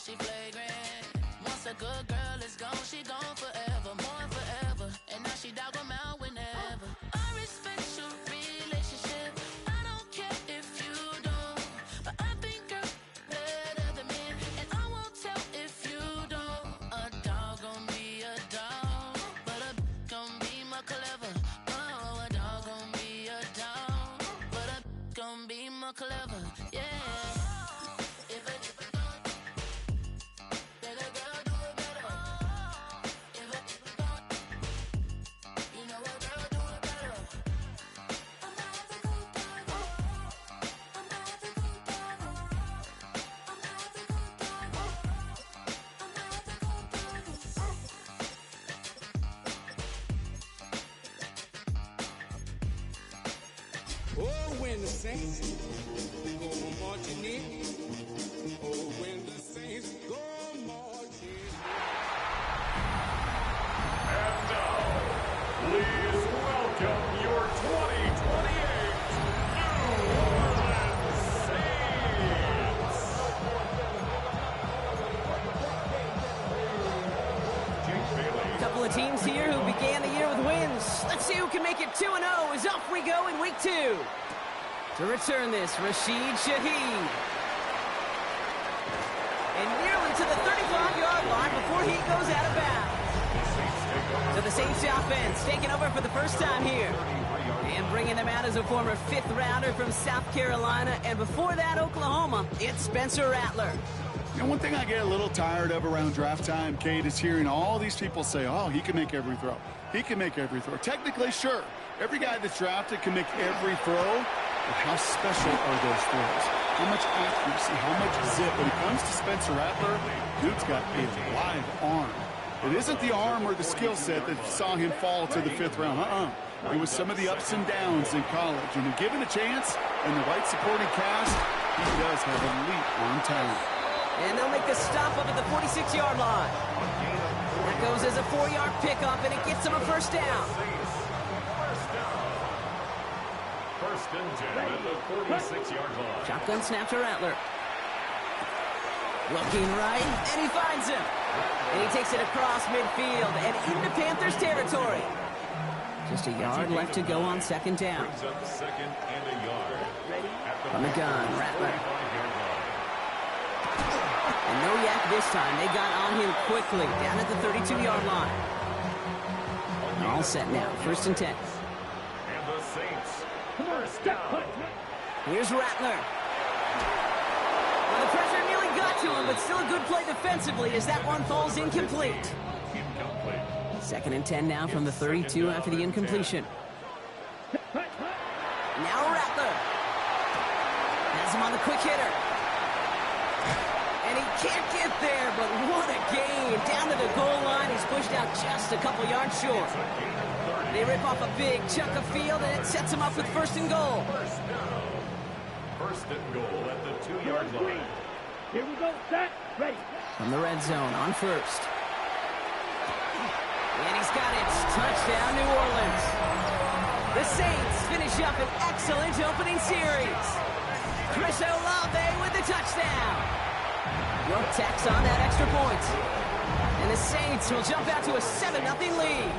she flagrant. Once a good girl is gone, she gone forever, more forever. And now she dog 'em out whenever. I respect your relationship. I don't care if you don't, but I think you're better than me, and I won't tell if you don't. A dog gon' be a dog, but a gon' be more clever. Oh, a dog gon' be a dog, but a gon' be more clever. Yeah. Oh, when the saints go marching in. Oh, when the saints go marching in. And now, please welcome your 2028 New Orleans Saints. Jake Bailey. A couple of teams here who began the year with wins. Let's see who can make it 2-0 as off we go in week 2. To return this, Rashid Shaheed. And nearly to the 35-yard line before he goes out of bounds. So the Saints offense taking over for the first time here. And bringing them out as a former 5th-rounder from South Carolina. And before that, Oklahoma, it's Spencer Rattler. You know, one thing I get a little tired of around draft time, Kate, is hearing all these people say, oh, he can make every throw. He can make every throw. Technically, sure. Every guy that's drafted can make every throw. But how special are those throws? How much accuracy? How much zip? When it comes to Spencer Rattler, dude's got a live arm. It isn't the arm or the skill set that saw him fall to the 5th round. It was some of the ups and downs in college. And given a chance and the right supporting cast, he does have elite arm talent. And they'll make the stop up at the 46-yard line. That goes as a 4-yard pickup, and it gets them a first down. First and 10 at the 46-yard line. Shotgun snap to Rattler. Looking right, and he finds him. And he takes it across midfield and into Panthers territory. Just a yard left to go on second down. Brings up second and a yard. From the gun, Rattler. And no yak this time. They got on him quickly down at the 32-yard line. All set now. First and 10. And the Saints, first down. Here's Rattler. Well, the pressure nearly got to him, but still a good play defensively as that one falls incomplete. Second and 10 now from the 32 after the incompletion. Now Rattler. Has him on the quick hitter. And he can't get there, but what a gain. Down to the goal line, he's pushed out just a couple yards short. They rip off a big chunk of field, and it sets him up with first and goal. First and goal at the 2-yard line. Here we go, set, ready. From the red zone on first. And he's got it. Touchdown, New Orleans. The Saints finish up an excellent opening series. Chris Olave with the touchdown. York tacks on that extra point. And the Saints will jump out to a 7-0 lead.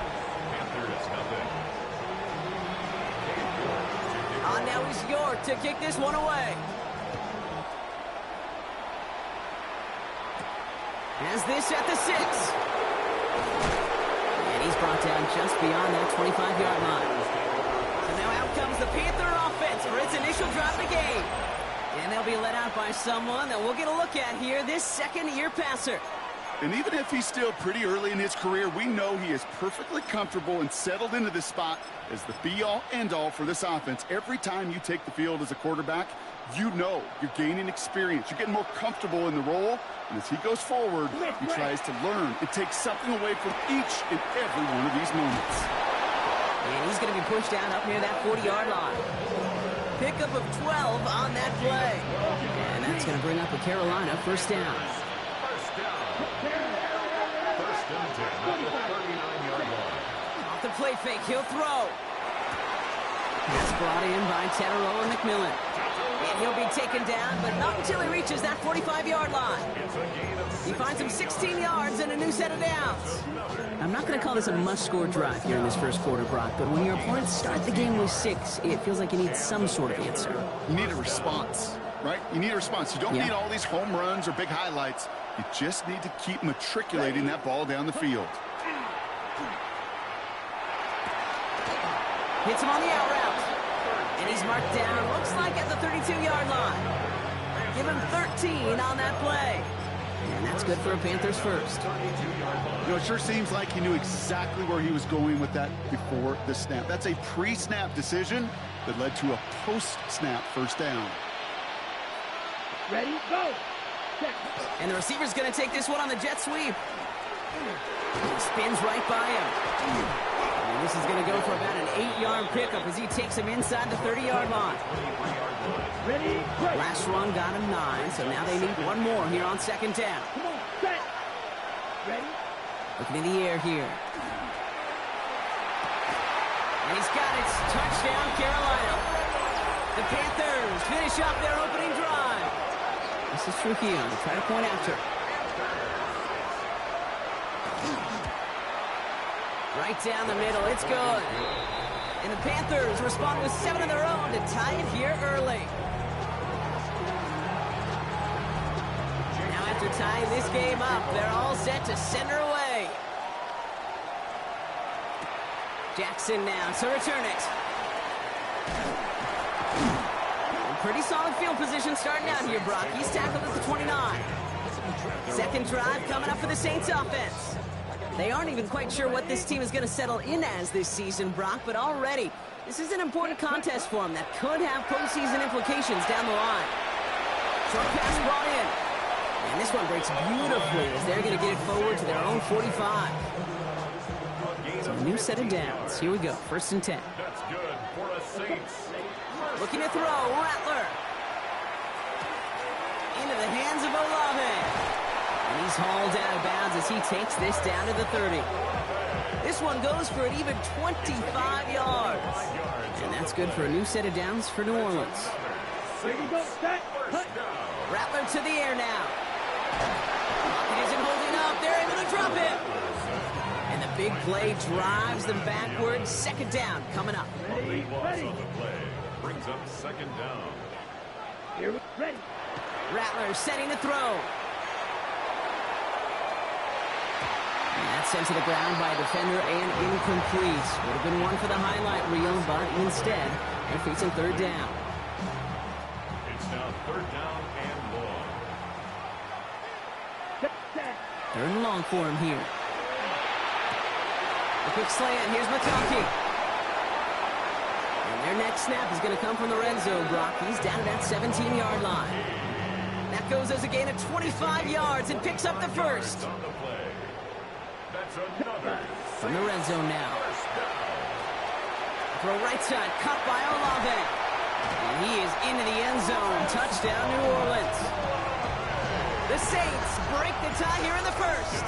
On now is York to kick this one away. Has this at the 6. And he's brought down just beyond that 25-yard line. So now out comes the Panther offense for its initial drive of the game. And they'll be let out by someone that we'll get a look at here, this second-year passer. And even if he's still pretty early in his career, we know he is perfectly comfortable and settled into this spot as the be-all, end-all for this offense. Every time you take the field as a quarterback, you know you're gaining experience. You're getting more comfortable in the role. And as he goes forward, he tries to learn and take something away from each and every one of these moments. And he's going to be pushed down up near that 40-yard line. Pickup of 12 on that play. And that's going to bring up a Carolina first down. First and 10 at the 39-yard line. Off the play fake, he'll throw. That's brought in by Tetero and McMillan. And he'll be taken down, but not until he reaches that 45-yard line. He finds him 16 yards and a new set of downs. I'm not going to call this a must-score drive here in this first quarter, Brock, but when your opponents start the game with 6, it feels like you need some sort of answer. You need a response, right? You need a response. You don't need all these home runs or big highlights. You just need to keep matriculating that ball down the field. Hits him on the out route. And he's marked down, looks like at the 32-yard line. Give him 13 on that play. And that's good for a Panthers first. You know, it sure seems like he knew exactly where he was going with that before the snap. That's a pre-snap decision that led to a post-snap first down. Ready, go. And the receiver's going to take this one on the jet sweep. He spins right by him. And this is going to go for about an 8-yard pickup as he takes him inside the 30-yard line. Ready, break. Last run got him 9, so now they need one more here on second down. Come on, set. Ready. Looking in the air here. And he's got it. Touchdown, Carolina. The Panthers finish up their opening drive. This is Trujillo to try to point after. Right down the middle. It's good. And the Panthers respond with 7 of their own to tie it here early. Now after tying this game up, they're all set to send her away. Jackson now to return it. And pretty solid field position starting out here, Brock. He's tackled at the 29. Second drive coming up for the Saints offense. They aren't even quite sure what this team is going to settle in as this season, Brock, but already this is an important contest for them that could have postseason implications down the line. Short pass brought in. And this one breaks beautifully as they're going to get it forward to their own 45. So a new set of downs. Here we go. 1st and 10. That's good for a Saints. Looking to throw. Rattler. Into the hands of Olave. And he's hauled out of bounds as he takes this down to the 30. This one goes for an even 25 yards. And that's good for a new set of downs for New Orleans. Ready, go, set. Cut. Rattler to the air now. Pocket isn't holding up. They're able to drop it. And the big play drives them backwards. Second down coming up. Ready, ready. On the play brings up second down. Here we ready. Rattler setting to throw. And that's sent to the ground by a defender and incomplete. Would have been one for the highlight reel, but instead, they're facing third down. It's now third down and long. Set. Third and long for him here. A quick slant. Here's McConkey. And their next snap is going to come from the red zone, Brock. He's down at that 17-yard line. That goes as a gain of 25 yards and picks up the first. On the play. That's another. From the red zone now. Throw right side, cut by Olave. And he is into the end zone. Touchdown, New Orleans. The Saints break the tie here in the first.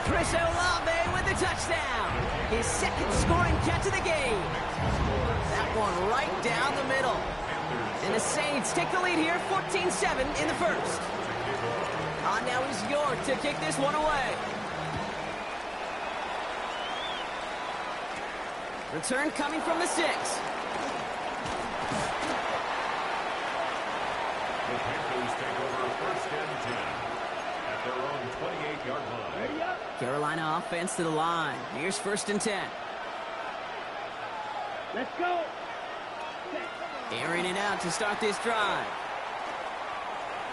Chris Olave with the touchdown. His second scoring catch of the game. That one right down the middle. And the Saints take the lead here, 14-7 in the first. On now is York to kick this one away. Return coming from the 6. The Panthers take over 1st and 10 at their own 28-yard line. Ready up. Carolina offense to the line. Here's 1st and 10. Let's go. Airing it out to start this drive.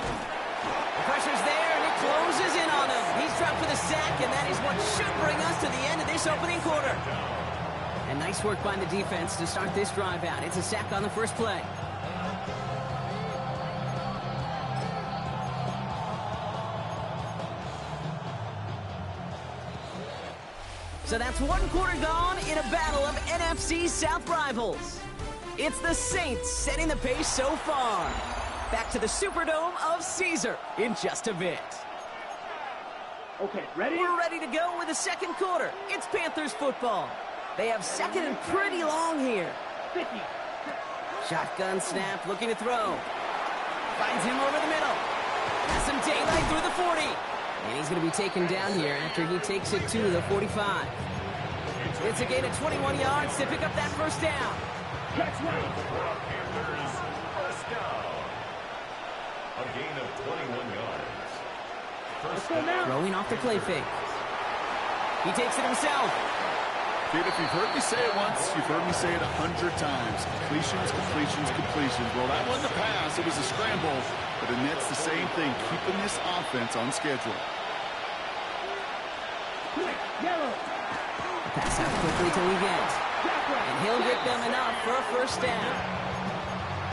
The pressure's there, and it closes in on him. He's dropped for the sack, and that is what should bring us to the end of this opening quarter. And nice work by the defense to start this drive out. It's a sack on the first play. So that's one quarter gone in a battle of NFC South rivals. It's the Saints setting the pace so far. Back to the Superdome of Caesar in just a bit. Okay, ready? We're ready to go with the second quarter. It's Panthers football. They have second and pretty long here. 50. Shotgun snap, looking to throw. Finds him over the middle. Has some daylight through the 40. And he's going to be taken down here after he takes it to the 45. It's a gain of 21 yards to pick up that first down. That's right. Panthers first down. A gain of 21 yards. First Let's go now. Throwing off the play fake. He takes it himself. Kid, if you've heard me say it once, you've heard me say it 100 times. Completions, completions, completions. Well, that wasn't a pass. It was a scramble. But the Nets the same thing, keeping this offense on schedule. Quick, yellow. Pass out quickly to Legette. And he'll get them enough for a first down.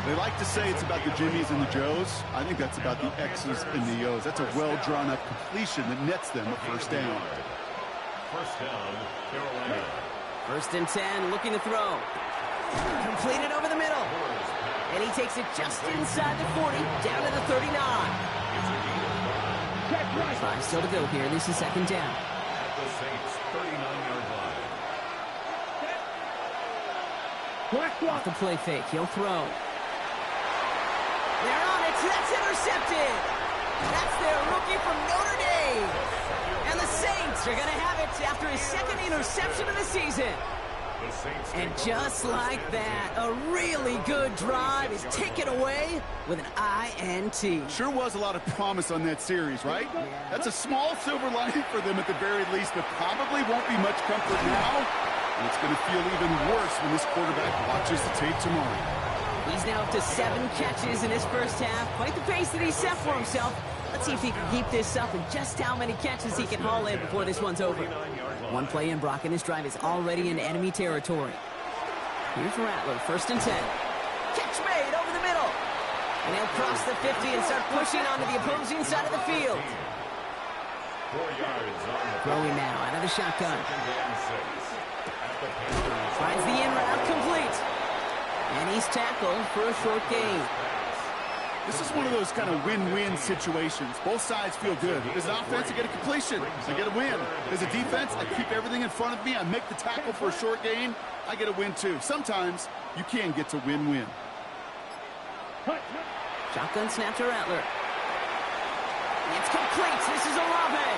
They like to say it's about the Jimmies and the Joes. I think that's about the X's and the O's. That's a well-drawn-up completion that nets them a first down. First down, Carolina. First and 10, looking to throw. Completed over the middle. And he takes it just inside the 40, down to the 39. That's right. 5 still to go here. This is second down. At the Saints' 39-yard line. Black Off block. the play fake, he'll throw. They're on it. That's intercepted. That's their rookie from Notre Dame. And the Saints are going to have it after his second interception of the season. The Saints And just like that, a really good drive is taken away with an INT. Sure was a lot of promise on that series, right? That's a small silver lining for them at the very least, but probably won't be much comfort now. And it's going to feel even worse when this quarterback watches the tape tomorrow. He's now up to 7 catches in his first half. Quite the pace that he set for himself. Let's see if he can keep this up and just how many catches he can haul in before this one's over. One play in, Brock, and this drive is already in enemy territory. Here's Rattler, first and 10. Catch made over the middle. And he'll cross the 50 and start pushing onto the opposing side of the field. 4 yards on the Throwing now out of the shotgun. second and 6. At the Panthers. Finds the in route complete. And he's tackled for a short gain. This is one of those kind of win-win situations. Both sides feel good. As an offense, I get a completion. I get a win. As a defense, I keep everything in front of me. I make the tackle for a short gain. I get a win, too. Sometimes you can get to win-win. Shotgun snap to Rattler. It's complete. This is Olave.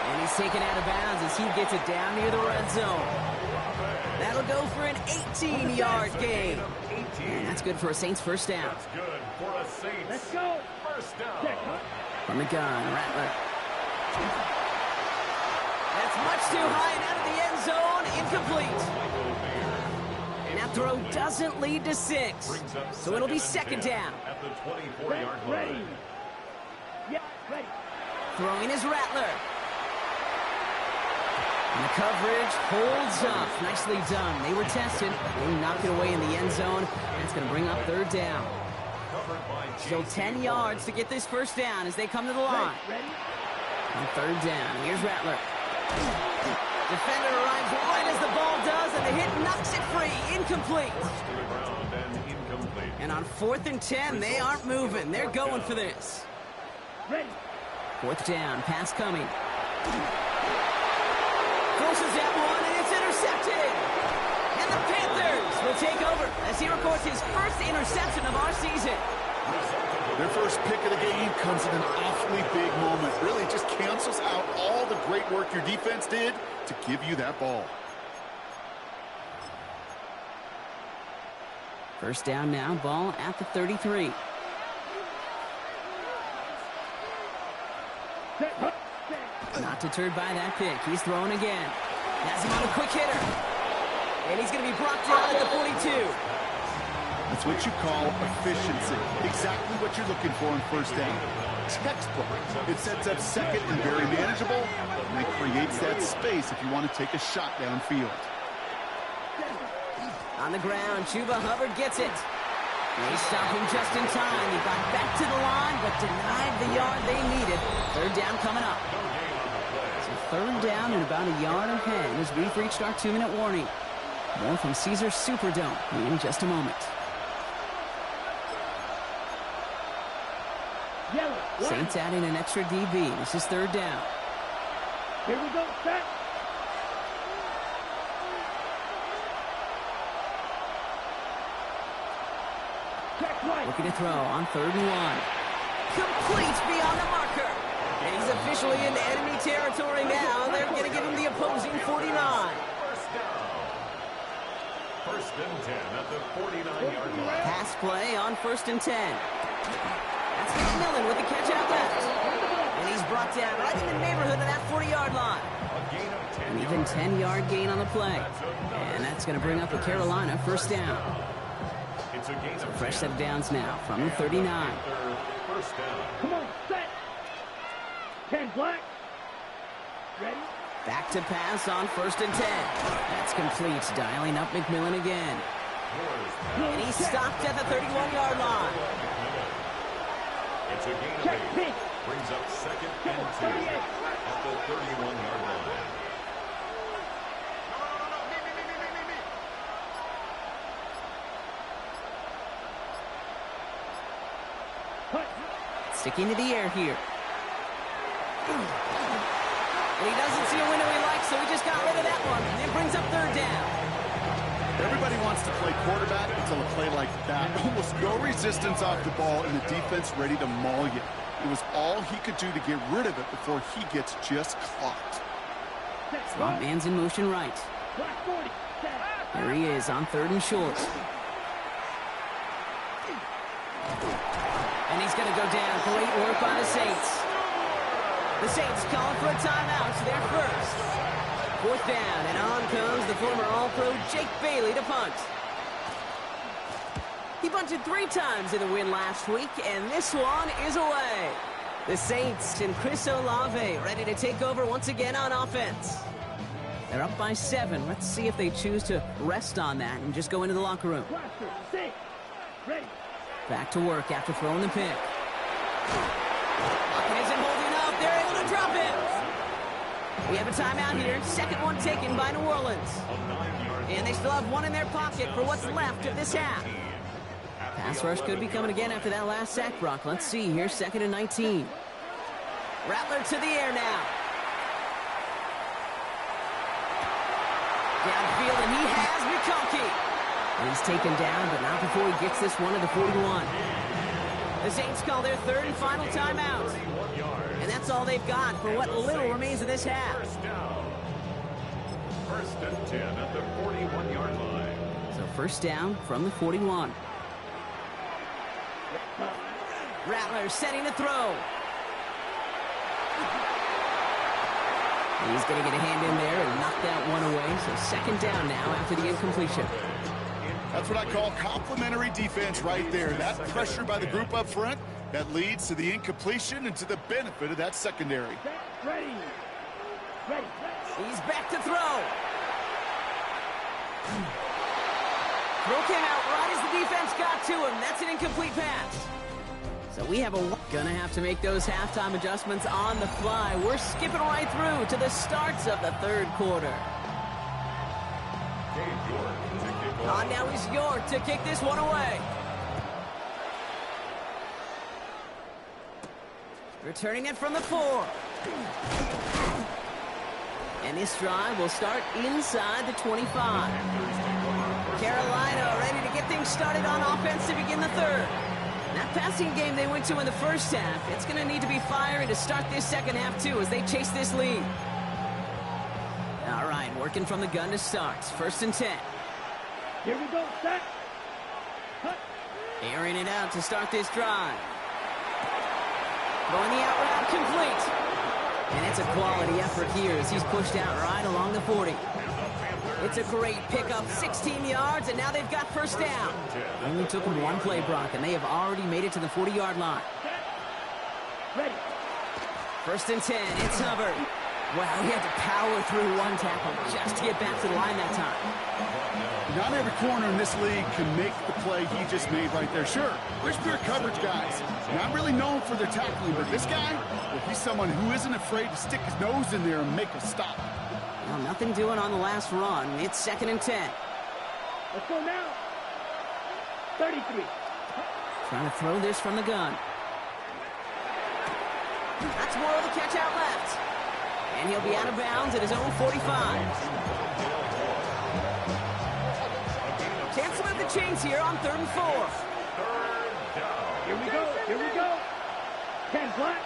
And he's taken out of bounds as he gets it down near the red zone. That'll go for an 18-yard gain. And that's good for a Saints first down. That's good for a Saints. Let's go. First down. From the gun, Rattler. That's much too high and out of the end zone. Incomplete. And that throw doesn't lead to 6. So it'll be second down. At the 24-yard Ready. line. Yeah, ready. Throwing is Rattler. And the coverage holds up. Nicely done. They were tested. They knocked it away in the end zone. And it's going to bring up third down. Covered by Still 10 yards to get this first down as they come to the line. Ready. On third down, here's Rattler. Defender arrives right as the ball does, and the hit knocks it free. Incomplete. to the ground and incomplete. And on 4th and 10, they aren't moving. They're going for this. Ready. 4th down, pass coming. Forces that one, and it's intercepted. And the Panthers will take over as he records his first interception of our season. Their first pick of the game comes at an awfully big moment. Really just cancels out all the great work your defense did to give you that ball. First down now, ball at the 33. Not deterred by that pick. He's throwing again. Has him on a quick hitter. And he's going to be brought down at the 42. That's what you call efficiency. Exactly what you're looking for on first down. Textbook. It sets up second and very manageable, and it creates that space if you want to take a shot downfield. On the ground, Chuba Hubbard gets it. They stop him just in time. He got back to the line, but denied the yard they needed. Third down coming up. So third down and about a yard ahead as we've reached our 2-minute warning. More from Caesars Superdome in just a moment. Yellow. Saints adding an extra DB. This is third down. Here we go. Set. Check right. Looking to throw on 3rd and 1. Complete beyond the marker. And he's officially in enemy territory now. They're going to give him the opposing 49. First and 10 at the 49-yard line. Pass play on 1st and 10. That's McMillan with the catch out left. And he's brought down right in the neighborhood of that 40-yard line. A gain of 10 An even 10-yard gain on the play. And that's going to bring up a Carolina first down. It's a gain of Fresh set of downs now from the 39. First down. Come on, set. 10 black. Ready? Back to pass on 1st and 10. That's complete. Dialing up McMillan again. And he's stopped at the 31-yard line. It's a gain of Check 8. pitch. Brings up 2nd and 2 at the 31-yard line. Cut. Sticking to the air here. And he doesn't see a window he likes, so he just got rid of that one. And it brings up 3rd down. Everybody wants to play quarterback until a play like that. Almost no resistance off the ball and the defense ready to maul you. It was all he could do to get rid of it before he gets just clocked. Set. Swamp man's in motion right. Black 40. Set. There he is on 3rd and short. And he's going to go down. Great work by the Saints. The Saints calling for a timeout. So they're first. 4th down, and on comes the former All-Pro Jake Bailey to punt. He punted 3 times in the win last week, and this one is away. The Saints and Chris Olave ready to take over once again on offense. They're up by 7. Let's see if they choose to rest on that and just go into the locker room. Blaster. 6. Ready. Back to work after throwing the pick. Lockett isn't holding up. They're able to drop it. We have a timeout here. Second one taken by New Orleans. And they still have one in their pocket for what's left of this half. Pass rush could be coming again after that last sack, Brock. Let's see here. 2nd and 19. Rattler to the air now. Downfield, and he has McConkey. And he's taken down, but not before he gets this one to the 41. The Saints call their 3rd and final timeout. And that's all they've got for what little remains of this half. First down. 1st and 10 at the 41-yard line. So 1st down from the 41. Rattler setting to throw. He's going to get a hand in there and knock that one away. So 2nd down now after the incompletion. That's what I call complimentary defense right there. That pressure by the group up front, that leads to the incompletion and to the benefit of that secondary. Set. Ready. Ready. He's back to throw. Throw came out right as the defense got to him. That's an incomplete pass. So we have gonna have to make those halftime adjustments on the fly. We're skipping right through to the starts of the 3rd quarter. On now is York to kick this one away. Returning it from the 4. And this drive will start inside the 25. Carolina ready to get things started on offense to begin the 3rd. That passing game they went to in the 1st half, it's going to need to be fiery to start this 2nd half too as they chase this lead. All right, working from the gun to start. 1st and 10. Here we go. Set. Cut. Airing it out to start this drive. Going the out route complete. And it's a quality effort here as he's pushed out right along the 40. It's a great pickup, 16 yards, and now they've got 1st down. Only took them 1 play, Brock, and they have already made it to the 40-yard line. Ready. 1st and 10, it's Hubbard. Wow, he had to power through 1 tackle just to get back to the line that time. Not every corner in this league can make the play he just made right there. Sure, there's pure coverage guys, not really known for their tackling, but this guy, well, he's someone who isn't afraid to stick his nose in there and make a stop. Well, nothing doing on the last run. It's 2nd and 10. Let's go now. 33. Trying to throw this from the gun. That's Morrow the catch out left. And he'll be out of bounds at his own 45. Chance to move the chains here on 3rd and 4. down. Here we go. Here we go. 10 flat.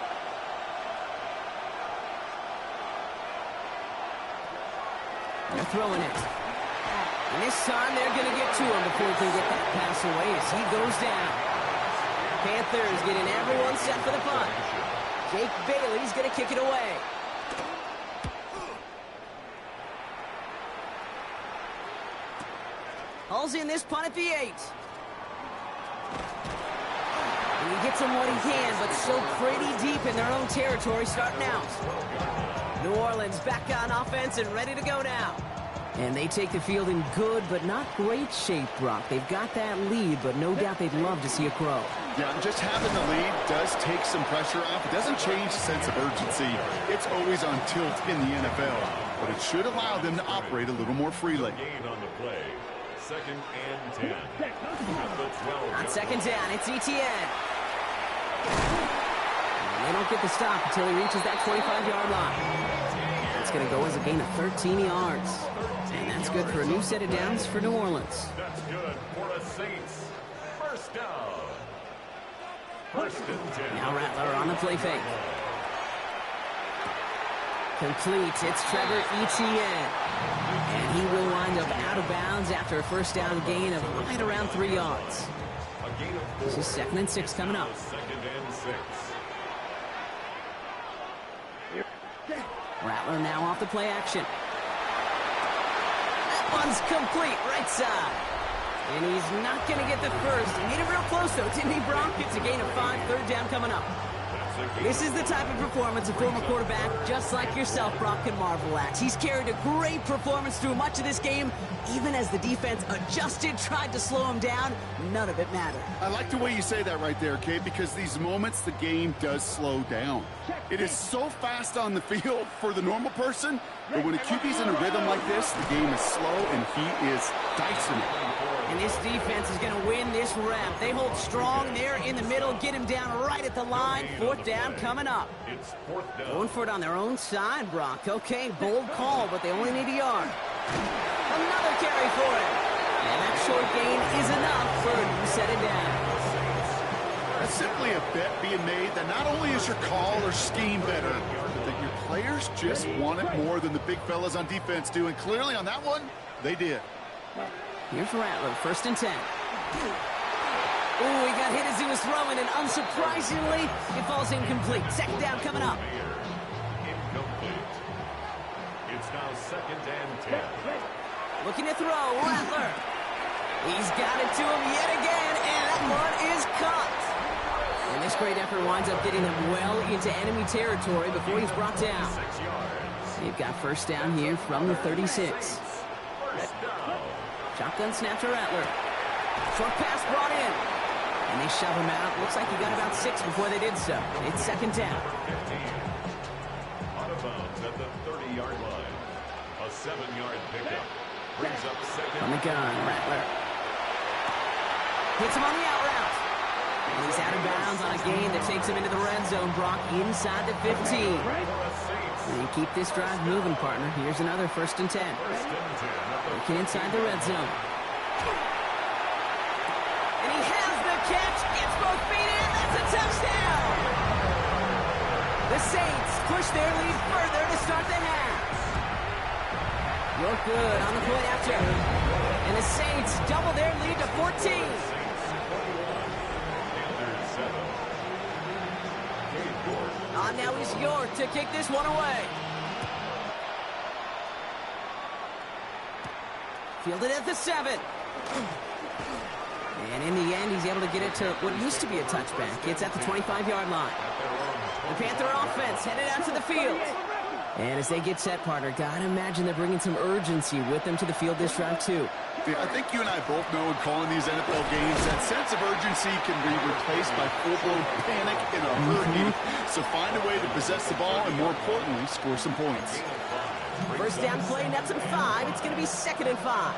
They're throwing it. And this time they're going to get to him before he can get that pass away as he goes down. Panthers getting everyone set for the punt. Jake Bailey's going to kick it away. Hauls in this punt at the 8. And he gets him what he can, but still pretty deep in their own territory starting out. New Orleans back on offense and ready to go now. And they take the field in good but not great shape, Brock. They've got that lead, but no doubt they'd love to see it grow. Yeah, just having the lead does take some pressure off. It doesn't change the sense of urgency. It's always on tilt in the NFL, but it should allow them to operate a little more freely. Gain on the play. 2nd and 10. At the 12. On second down, it's Etienne. And they don't get the stop until he reaches that 25-yard line. It's going to go as a gain of 13 yards. And that's good for a new set of downs for New Orleans. That's good for the Saints. First down. 1st and 10. Now Rattler on the play fake. Complete. It's Trevor Etienne. And he will wind up out of bounds after a first down gain of right around 3 yards. A gain of 4. This is 2nd and 6 coming up. 2nd and 6. Rattler now off the play action. That one's complete, right side. And he's not going to get the first. He made it real close, though, didn't he, Brock? It's a gain of 5, 3rd down coming up. This is the type of performance a former quarterback, just like yourself, Brock, can marvel at. He's carried a great performance through much of this game. Even as the defense adjusted, tried to slow him down, none of it mattered. I like the way you say that right there, Kate, because these moments the game does slow down. It is so fast on the field for the normal person, but when a QB's in a rhythm like this, the game is slow and he is dicing it. And this defense is going to win this rep. They hold strong there in the middle, get him down right at the line. 4th down coming up. It's 4th down. Going for it on their own side, Brock. Okay, bold call, but they only need a yard. Another carry for it. And that short gain is enough for a new set of downs. That's simply a bet being made that not only is your call or scheme better, but that your players just want it more than the big fellas on defense do. And clearly on that one, they did. Here's Rattler, 1st and 10. Ooh, he got hit as he was throwing, and unsurprisingly, it falls incomplete. 2nd down coming up. Incomplete. It's now 2nd and 10. Looking to throw, Rattler. He's got it to him yet again, and that one is caught. And this great effort winds up getting him well into enemy territory before he's brought down. 6 yards. They've got first down here from the 36. First down. Shotgun snap to Rattler. Short pass brought in. And they shove him out. Looks like he got about 6 before they did so. It's 2nd down. 15. Out of bounds at the 30-yard line. A 7-yard pickup. Brings up 2nd. On the gun, Rattler. Hits him on the out route. And he's out of bounds on a gain that takes him into the red zone, Brock, inside the 15. For the Saints. And you keep this drive moving, partner. Here's another 1st and 10. 1st and 10. Looking inside the red zone. And he has the catch. Gets both feet in. That's a touchdown. The Saints push their lead further to start the half. Look good on the point after. And the Saints double their lead to 14. Now is York to kick this one away. Fielded at the 7. And in the end, he's able to get it to what used to be a touchback. It's at the 25-yard line. The Panther offense headed out to the field. And as they get set, partner, gotta imagine they're bringing some urgency with them to the field this drive, too. I think you and I both know in calling these NFL games that sense of urgency can be replaced by full-blown panic in a hurry. So find a way to possess the ball and, more importantly, score some points. First down play, nets him 5. It's going to be 2nd and 5.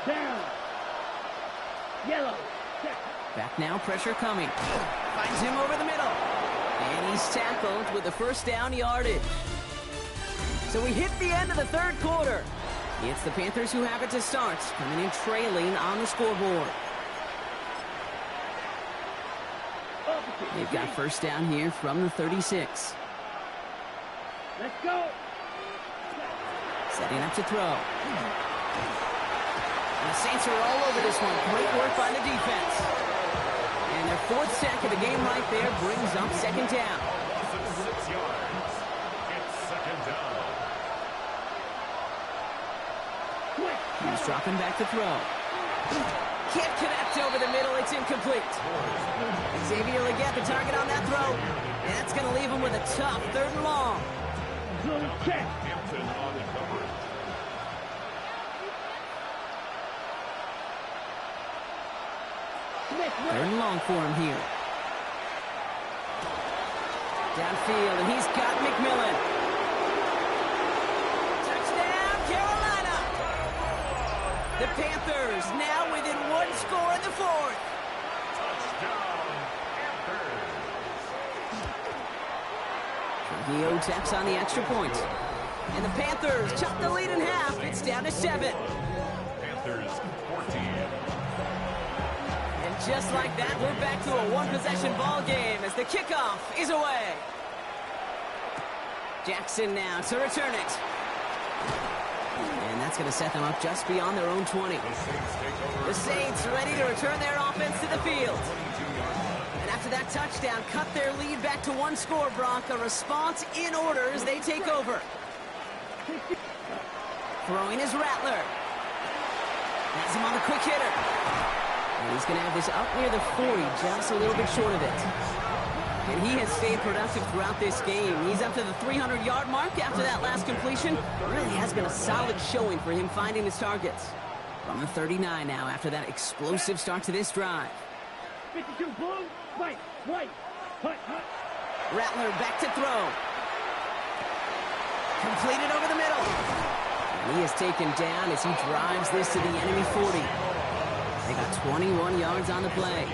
Down. Yellow. Back now, pressure coming. Finds him over the middle. And he's tackled with the first down yardage. So we hit the end of the 3rd quarter. It's the Panthers who have it to start, coming in trailing on the scoreboard. They've got first down here from the 36. Let's go. Setting up to throw. And the Saints are all over this one. Great work by the defense. And their fourth sack of the game right there brings up second down. Loss of 6 yards. It's second down. He's dropping back to throw. Can't connect over the middle. It's incomplete. Xavier Legette, the target on that throw. And that's going to leave him with a tough 3rd and long. Zone check. Hampton on the coverage. Smith, 3rd and long for him here. Downfield, and he's got McMillan. Touchdown, Carolina! The Panthers now within 1 score in the 4th. Touchdown, Panthers. Trujillo tacks on the extra point. And the Panthers chop the lead in half. It's down to 7. Panthers 14. And just like that, we're back to a one-possession ball game as the kickoff is away. Jackson now to return it. And that's going to set them up just beyond their own 20. The Saints ready to return their offense to the field. And after that touchdown, cut their lead back to 1 score, Brock. A response in order as they take over. Throwing is Rattler. Has him on the quick hitter. And he's going to have this up near the 40, just a little bit short of it. And he has stayed productive throughout this game. He's up to the 300-yard mark after that last completion. Really has been a solid showing for him finding his targets. From the 39 now after that explosive start to this drive. 52 blue, white, hut. Rattler back to throw. Completed over the middle. And he is taken down as he drives this to the enemy 40. They got 21 yards on the play.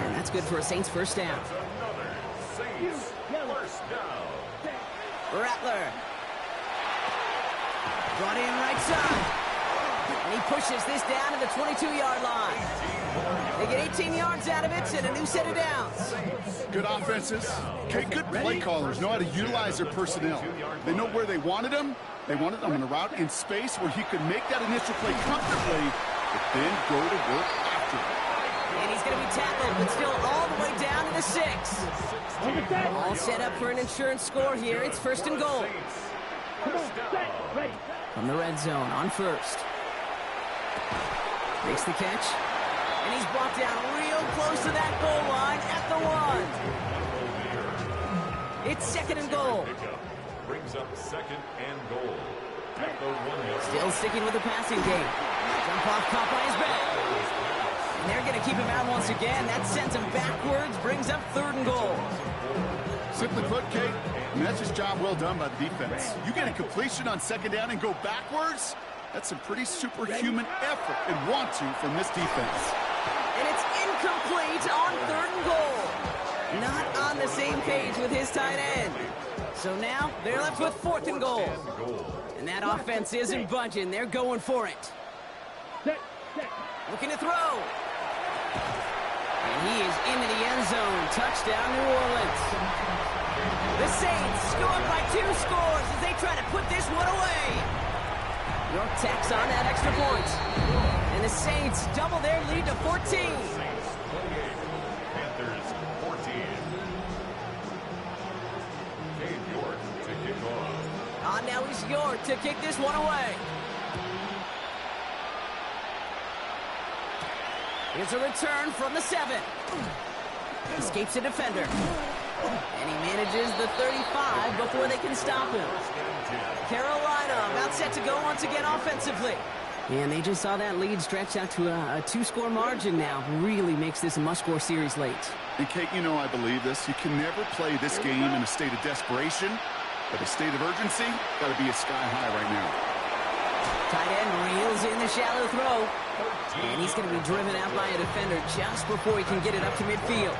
And that's good for a Saints first down. Another Saints first down. Rattler. Brought in right side. And he pushes this down to the 22-yard line. They get 18 yards out of it and a new set of downs. Good offenses. Okay, good play callers know how to utilize their personnel. They know where they wanted them. They wanted them in a route in space where he could make that initial play comfortably, but then go to work after it. And he's going to be tackled, but still all the way down to the 6. All set up for an insurance score here. It's 1st and goal. Come on, set, ready. From the red zone on first. Makes the catch. And he's brought down real close to that goal line at the 1. It's 2nd and goal. Brings up 2nd and goal. At the 1. Still sticking with the passing game. Jump off caught by his back. And they're going to keep him out once again. That sends him backwards, brings up 3rd and goal. Simply put, Kate, that's just job well done by the defense. You get a completion on 2nd down and go backwards? That's some pretty superhuman effort and want to from this defense. And it's incomplete on 3rd and goal. Not on the same page with his tight end. So now they're left with 4th and goal. And that offense isn't budging. They're going for it. Set. Looking to throw. And he is into the end zone. Touchdown, New Orleans. The Saints scored by 2 scores as they try to put this one away. York tacks on that extra point. And the Saints double their lead to 14. Saints 28. Panthers 14. Cade York to kick off. Now it's York to kick this one away. Here's a return from the 7. Escapes a defender. And he manages the 35 before they can stop him. Carolina about set to go once again offensively. And they just saw that lead stretch out to a 2-score margin now. Really makes this a must-score series late. And, Kate, you know I believe this. You can never play this game in a state of desperation, but a state of urgency got to be a sky high right now. Tight end reels in the shallow throw. And he's going to be driven out by a defender just before he can get it up to midfield.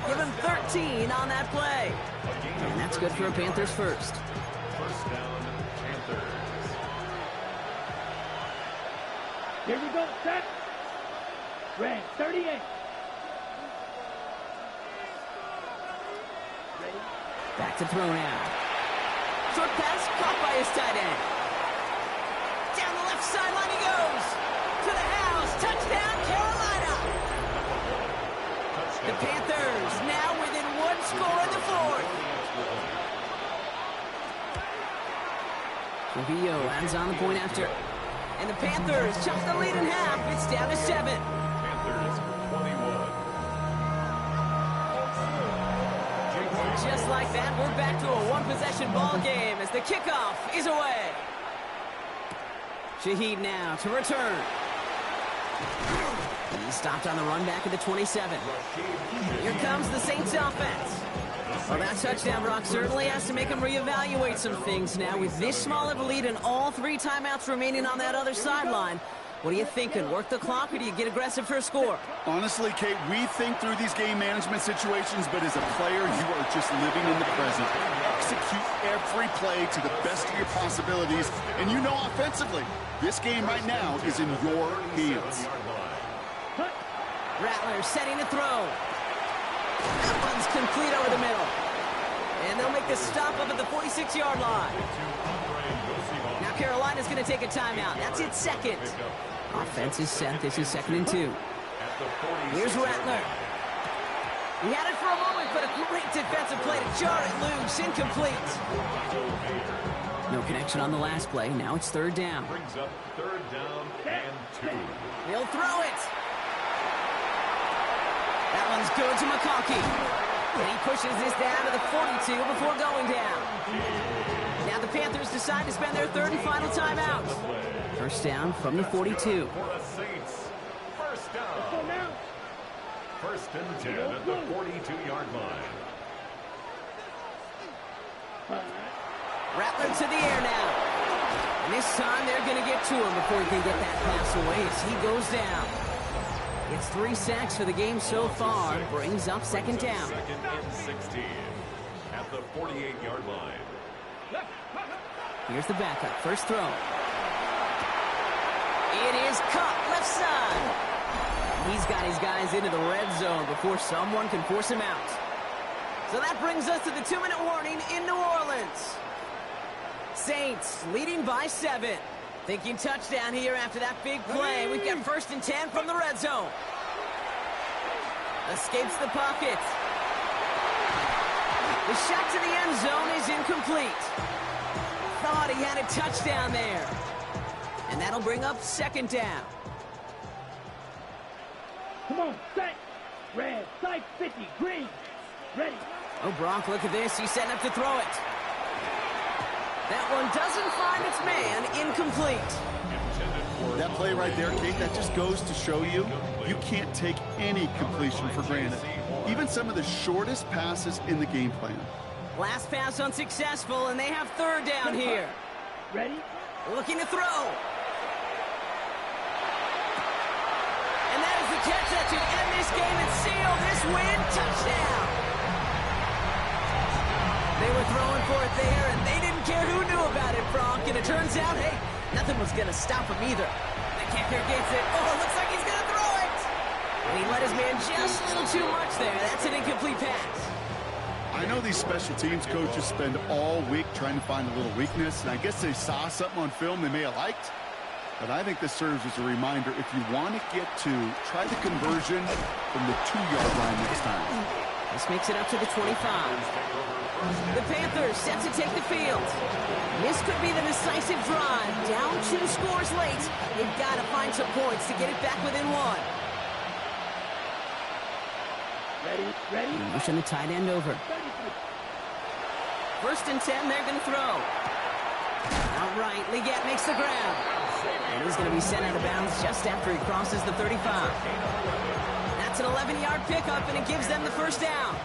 Give him 13 on that play. And that's good for a Panthers first. First down, Panthers. Here we go, set. Red, 38. Ready? Back to throw now. Short pass caught by his tight end. Down the left sideline he goes. To the house. Touchdown, Carolina. The Panthers now within one score in the fourth. Trujillo adds on the point after. And the Panthers chop the lead in half. It's down to 7. Panthers 21. Just like that, we're back to a one-possession ball game as the kickoff is away. Shaheed now to return. He's stopped on the run back at the 27. Here comes the Saints offense. Well, that touchdown, Brock, certainly has to make him reevaluate some things now. With this small of a lead and all 3 timeouts remaining on that other sideline, what are you thinking? Work the clock or do you get aggressive for a score? Honestly, Kate, we think through these game management situations, but as a player, you are just living in the present. Execute every play to the best of your possibilities, and you know offensively, this game right now is in your hands. Rattler setting to throw. That one's complete over the middle. And they'll make the stop up at the 46-yard line. Now Carolina's going to take a timeout. That's its second. Offense is set. This is 2nd and 2. Here's Rattler. He had it for a moment, but a great defensive play to jar it loose. Incomplete. No connection on the last play. Now it's 3rd down. Brings up 3rd down and 2. He'll throw it. That one's good to McConkey. And he pushes this down to the 42 before going down. Now the Panthers decide to spend their 3rd and final timeout. First down from the 42. For the Saints. First down. 1st and 10 at the 42-yard line. Rattler to the air now. And this time they're going to get to him before he can get that pass away as he goes down. It's 3 sacks for the game so far. Brings up 2nd down. 2nd and 16 at the 48-yard line. Here's the backup. First throw. It is caught left side. He's got his guys into the red zone before someone can force him out. So that brings us to the 2-minute warning in New Orleans. Saints leading by 7. Thinking touchdown here after that big play. We've got 1st and 10 from the red zone. Escapes the pocket. The shot to the end zone is incomplete. Thought he had a touchdown there. And that'll bring up 2nd down. Come on, set. Red, side 50, green. Ready. Oh, Brock, look at this. He's setting up to throw it. That one doesn't find its man. Incomplete. That play right there, Kate, that just goes to show you, you can't take any completion for granted. Even some of the shortest passes in the game plan. Last pass unsuccessful, and they have 3rd down here. Ready? Looking to throw. And that is the catch that should end this game and seal this win. Touchdown. They were throwing for it there, and they didn't care who knew about it, Brock. And it turns out, hey, nothing was going to stop him either. The kicker gets it. Oh, it looks like he's going to throw it. And he let his man just a little too much there. That's an incomplete pass. I know these special teams coaches spend all week trying to find a little weakness, and I guess they saw something on film they may have liked. But I think this serves as a reminder, if you want to get to, try the conversion from the 2-yard line next time. This makes it up to the 25. The Panthers set to take the field. This could be the decisive drive. Down 2 scores late. They've got to find some points to get it back within 1. Ready? Pushing the tight end over. 1st and 10, they're going to throw. Outright, Leggett makes the grab. And he's going to be sent out of bounds just after he crosses the 35. That's an 11-yard pickup, and it gives them the 1st down.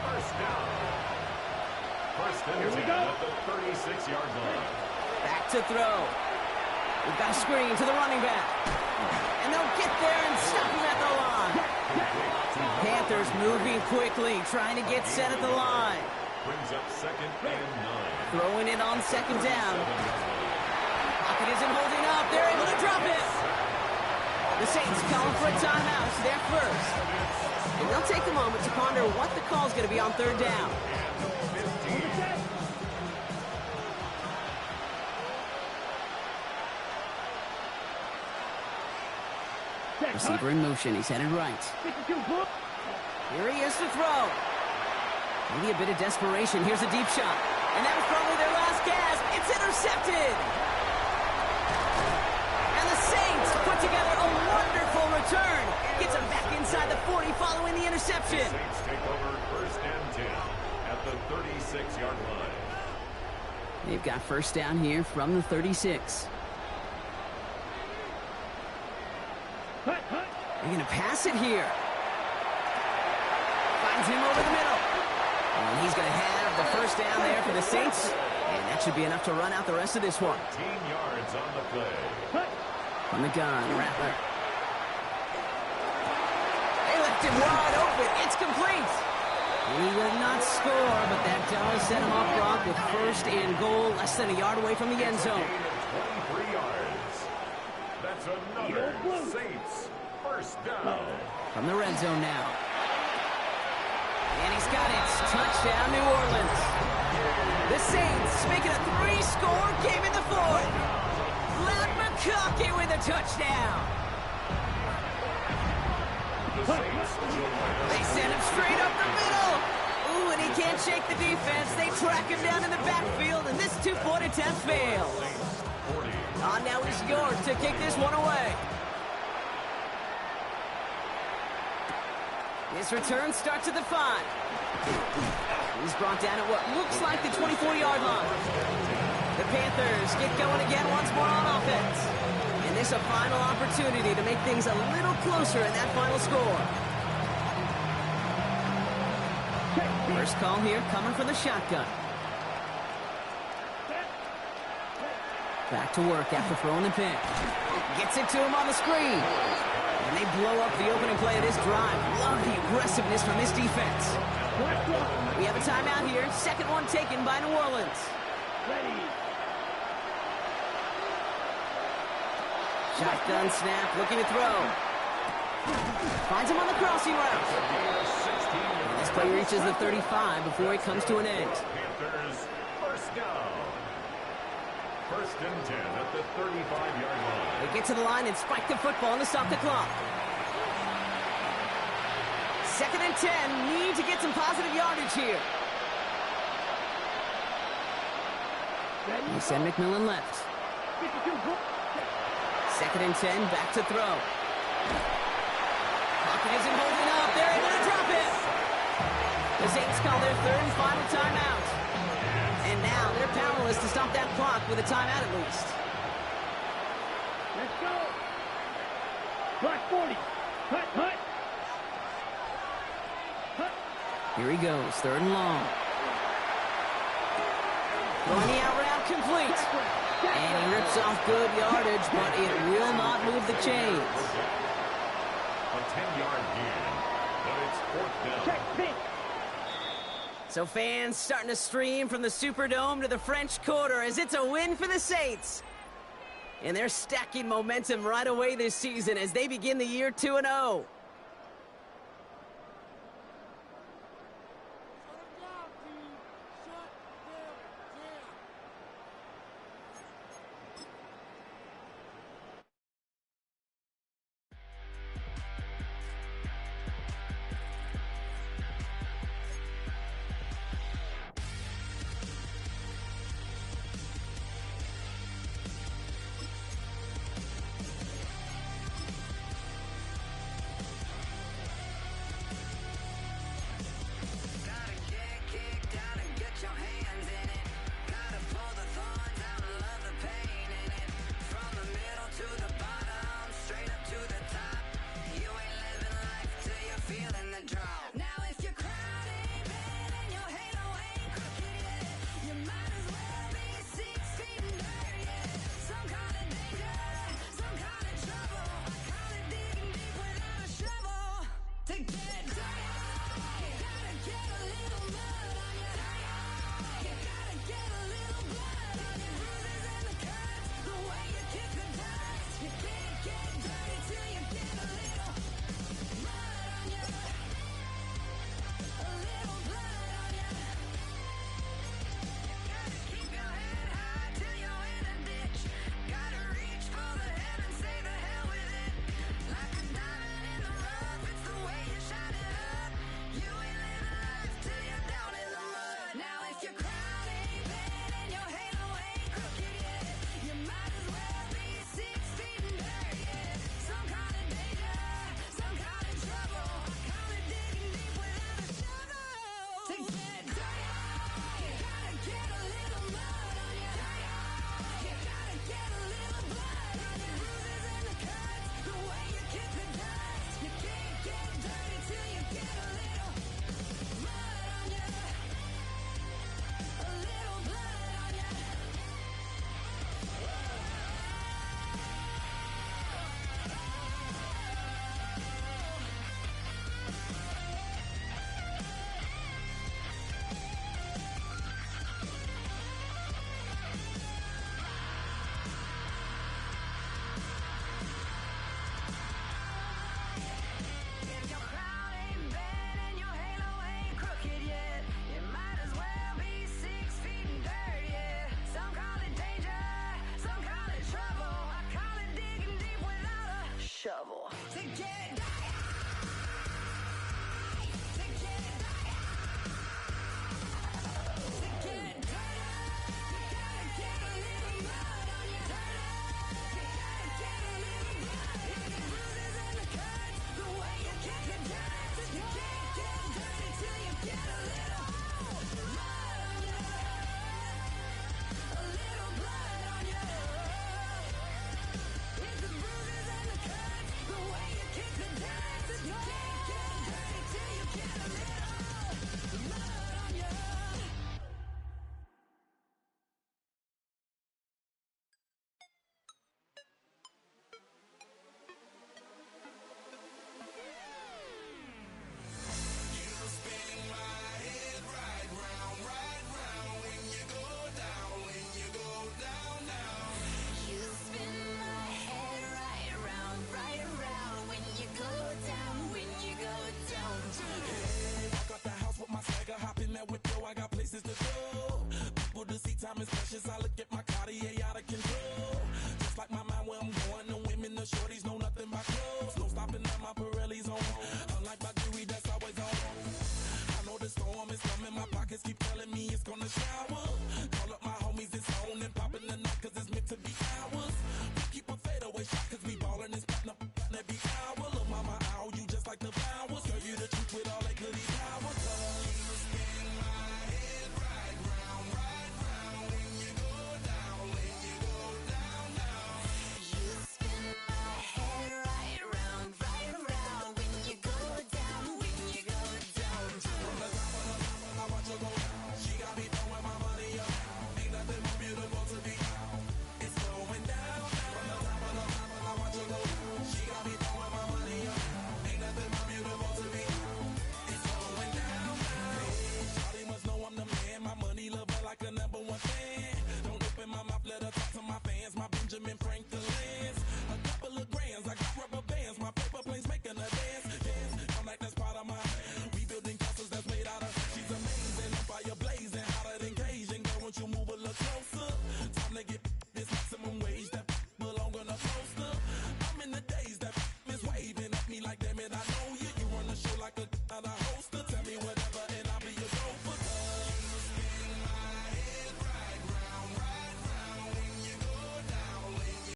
1st and 10 at the 36-yard line. Back to throw. We've got a screen to the running back. And they'll get there and stop him at the line. Panthers moving quickly, trying to get set at the line. Brings up 2nd and 9. Throwing it on 2nd down. Pocket isn't holding up. They're able to drop it. The Saints calling for a timeout. It's their first. And they'll take a moment to ponder what the call's going to be on third down. Receiver in motion. He's headed right. Here he is to throw. Maybe a bit of desperation. Here's a deep shot. And that was probably their last gasp. It's intercepted. And the Saints put together a wonderful return. Gets them back inside the 40 following the interception. The Saints take over first and 10 at the 36-yard line. They've got first down here from the 36. They're going to pass it here. Finds him over the middle. And he's going to have the first down there for the Saints. And that should be enough to run out the rest of this one. 15 yards on the play. From the gun, Rattler. They left him wide open. It's complete. He will not score, but that does set him off Brock with first and goal, less than a yard away from the end zone. Gain of 23 yards. That's another Saints first down. From the red zone now. And he's got it. Touchdown, New Orleans. The Saints make it a 3-score game in the fourth. Ladd McConkey with a touchdown. The Saints They send him straight up the middle. Ooh, and he can't shake the defense. They track him down in the backfield, and this two-point attempt fails. Now it's York to kick this one away. His return starts at the 5. He's brought down at what looks like the 24-yard line. The Panthers get going again once more on offense. And this a final opportunity to make things a little closer in that final score. First call here coming from the shotgun. Back to work after throwing the pick. Gets it to him on the screen. And they blow up the opening play of this drive. Love the aggressiveness from this defense. We have a timeout here. Second one taken by New Orleans. Shotgun snap, looking to throw. Finds him on the crossing route. And this play reaches the 35 before it comes to an end. Panthers first down. First and 10 at the 35-yard line. They get to the line and spike the football to stop the clock. Second and 10, need to get some positive yardage here. They send McMillan left. Second and 10, back to throw. Hawkins isn't holding up. They're able to drop it. The Saints call their third and final timeout. And now they're powerless to stop that clock with a timeout at least. Let's go. Clock 40. Cut, cut. Here he goes, third and long. Throwing the out route complete. And he rips off good yardage, but it will not move the chains. A 10-yard gain, but it's fourth down. Check, pitch. So fans starting to stream from the Superdome to the French Quarter as it's a win for the Saints. And they're stacking momentum right away this season as they begin the year 2-0.